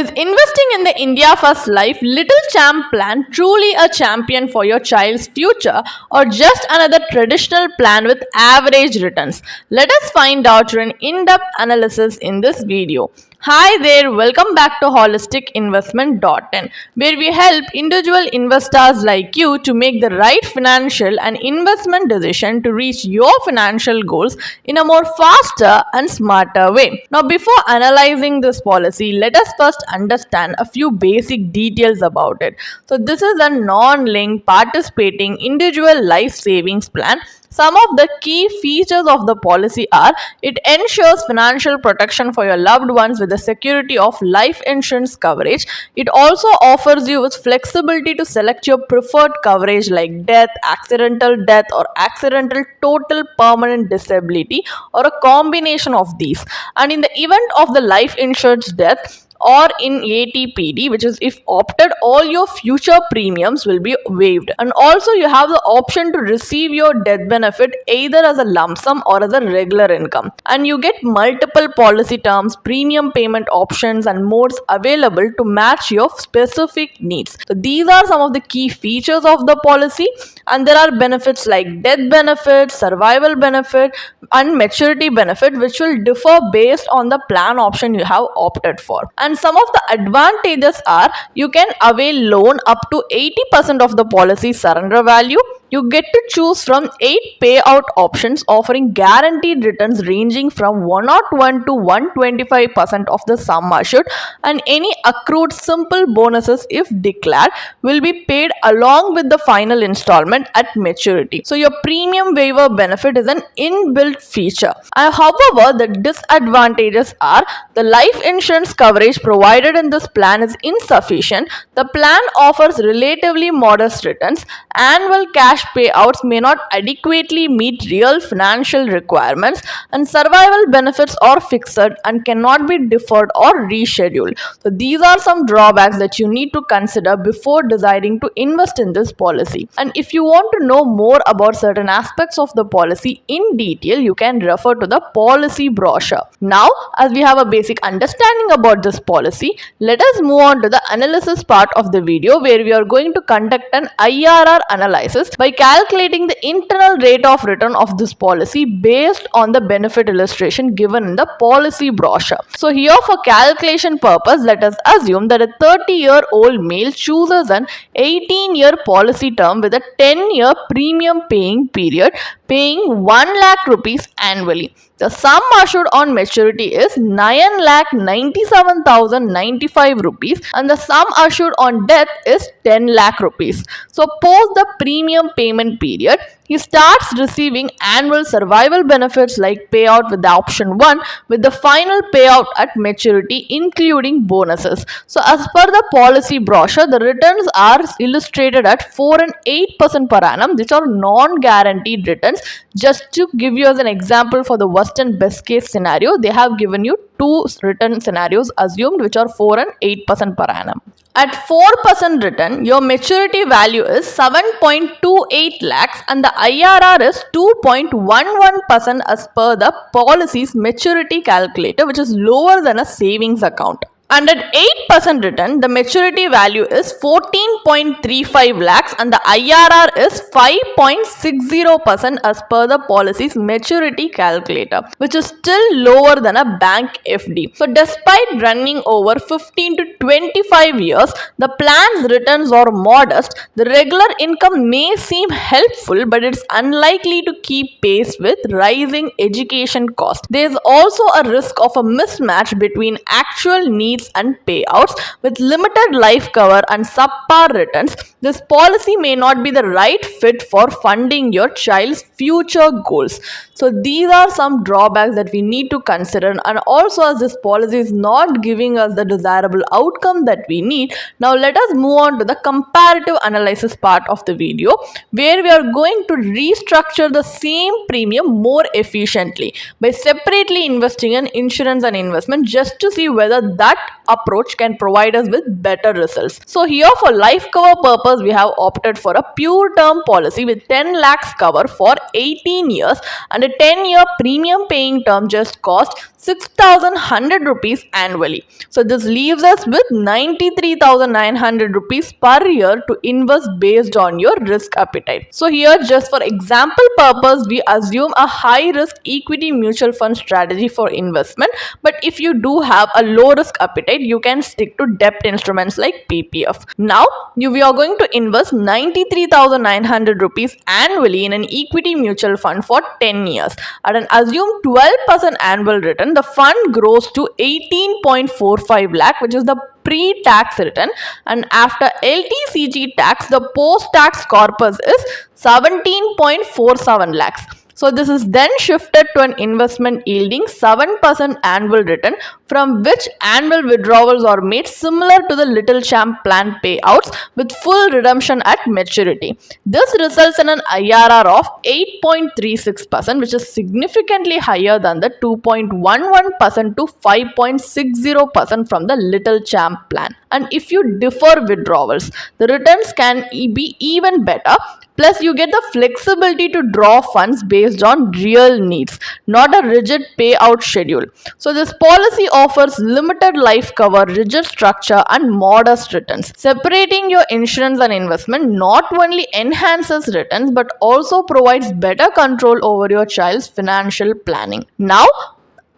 Is investing in the India First Life Little Champ plan truly a champion for your child's future or just another traditional plan with average returns? Let us find out through an in-depth analysis in this video. Hi there, welcome back to holisticinvestment.in, where we help individual investors like you to make the right financial and investment decision to reach your financial goals in a more faster and smarter way. Now, before analyzing this policy, let us first understand a few basic details about it. So, this is a non-linked participating individual life savings plan. Some of the key features of the policy are: it ensures financial protection for your loved ones with the security of life insurance coverage. It also offers you with flexibility to select your preferred coverage like death, or accidental total permanent disability, or a combination of these. And in the event of the life insurance death, or in ATPD, which is if opted, all your future premiums will be waived. And also you have the option to receive your death benefit either as a lump sum or as a regular income. And you get multiple policy terms, premium payment options and modes available to match your specific needs. So these are some of the key features of the policy, and there are benefits like death benefit, survival benefit and maturity benefit, which will differ based on the plan option you have opted for. And some of the advantages are: you can avail loan up to 80% of the policy surrender value. You get to choose from 8 payout options offering guaranteed returns ranging from 101 to 125% of the sum assured, and any accrued simple bonuses, if declared, will be paid along with the final installment at maturity. So your premium waiver benefit is an inbuilt feature. However, the disadvantages are: the life insurance coverage provided in this plan is insufficient. The plan offers relatively modest returns. Annual cash payouts may not adequately meet real financial requirements, and survival benefits are fixed and cannot be deferred or rescheduled. So these are some drawbacks that you need to consider before deciding to invest in this policy. And if you want to know more about certain aspects of the policy in detail, you can refer to the policy brochure. Now, as we have a basic understanding about this policy, let us move on to the analysis part of the video, where we are going to conduct an IRR analysis by calculating the internal rate of return of this policy based on the benefit illustration given in the policy brochure. So here, for calculation purpose, let us assume that a 30-year-old male chooses an 18-year policy term with a 10-year premium paying period, paying 1 lakh rupees annually. The sum assured on maturity is 9,97,095 rupees, and the sum assured on death is 10 lakh rupees. So post the premium payment period, he starts receiving annual survival benefits like payout with the option 1, with the final payout at maturity including bonuses. So as per the policy brochure, the returns are illustrated at 4 and 8% per annum. These are non-guaranteed returns. Just to give you as an example, for the worst and best case scenario, they have given you two return scenarios assumed, which are 4 and 8% per annum. At 4% return, your maturity value is 7.28 lakhs and the IRR is 2.11% as per the policy's maturity calculator, which is lower than a savings account. And at 8% return, the maturity value is 14.35 lakhs and the IRR is 5.60% as per the policy's maturity calculator, which is still lower than a bank FD. So despite running over 15 to 25 years, the plan's returns are modest. The regular income may seem helpful, but it's unlikely to keep pace with rising education costs. There is also a risk of a mismatch between actual needs and payouts. With limited life cover and subpar returns, this policy may not be the right fit for funding your child's future goals. So these are some drawbacks that we need to consider, and also as this policy is not giving us the desirable outcome that we need, now let us move on to the comparative analysis part of the video, where we are going to restructure the same premium more efficiently by separately investing in insurance and investment, just to see whether that approach can provide us with better results. So here, for life cover purpose, we have opted for a pure term policy with 10 lakhs cover for 18 years and a 10-year premium paying term just cost 6,100 rupees annually. So this leaves us with 93,900 rupees per year to invest based on your risk appetite. So here, just for example purpose, we assume a high risk equity mutual fund strategy for investment, but if you do have a low risk appetite, you can stick to debt instruments like PPF. Now we are going to invest 93,900 rupees annually in an equity mutual fund for 10 years. At an assumed 12% annual return, the fund grows to 18.45 lakh, which is the pre-tax return, and after LTCG tax, the post-tax corpus is 17.47 lakhs. So this is then shifted to an investment yielding 7% annual return, from which annual withdrawals are made similar to the Little Champ plan payouts with full redemption at maturity. This results in an IRR of 8.36%, which is significantly higher than the 2.11% to 5.60% from the Little Champ plan. And if you defer withdrawals, the returns can be even better. Plus, you get the flexibility to draw funds based on real needs, not a rigid payout schedule. So, this policy offers limited life cover, rigid structure, and modest returns. Separating your insurance and investment not only enhances returns but also provides better control over your child's financial planning. Now,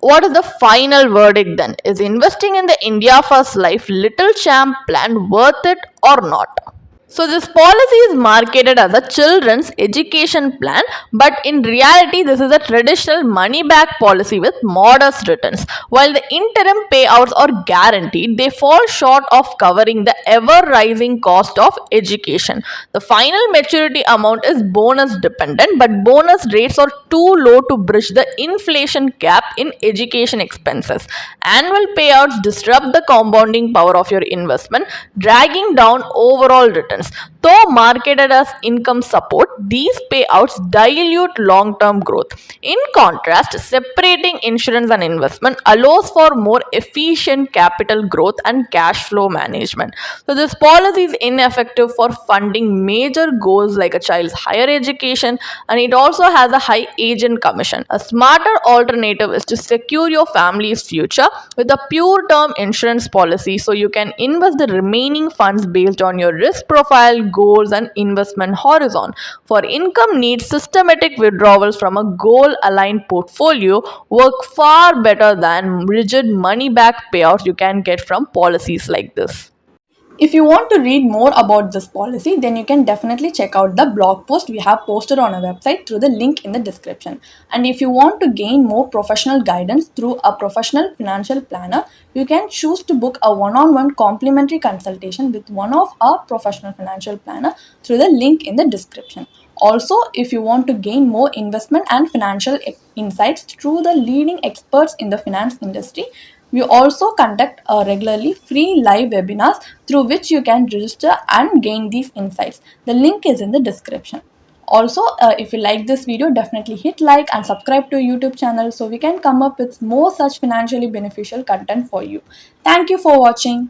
what is the final verdict then? Is investing in the India First Life Little Champ plan worth it or not? So this policy is marketed as a children's education plan, but in reality this is a traditional money back policy with modest returns. While the interim payouts are guaranteed, they fall short of covering the ever rising cost of education. The final maturity amount is bonus dependent, but bonus rates are too low to bridge the inflation gap in education expenses. Annual payouts disrupt the compounding power of your investment, dragging down overall returns. Though marketed as income support, these payouts dilute long-term growth. In contrast, separating insurance and investment allows for more efficient capital growth and cash flow management. So this policy is ineffective for funding major goals like a child's higher education, and it also has a high agent commission. A smarter alternative is to secure your family's future with a pure term insurance policy, so you can invest the remaining funds based on your risk profile, goals, and investment horizon. For income needs, systematic withdrawals from a goal aligned portfolio work far better than rigid money back payouts you can get from policies like this. If you want to read more about this policy, then you can definitely check out the blog post we have posted on our website through the link in the description. And if you want to gain more professional guidance through a professional financial planner, you can choose to book a one-on-one complimentary consultation with one of our professional financial planner through the link in the description. Also, if you want to gain more investment and financial insights through the leading experts in the finance industry, we also conduct regularly free live webinars through which you can register and gain these insights. The link is in the description. Also, if you like this video, definitely hit like and subscribe to our YouTube channel so we can come up with more such financially beneficial content for you. Thank you for watching.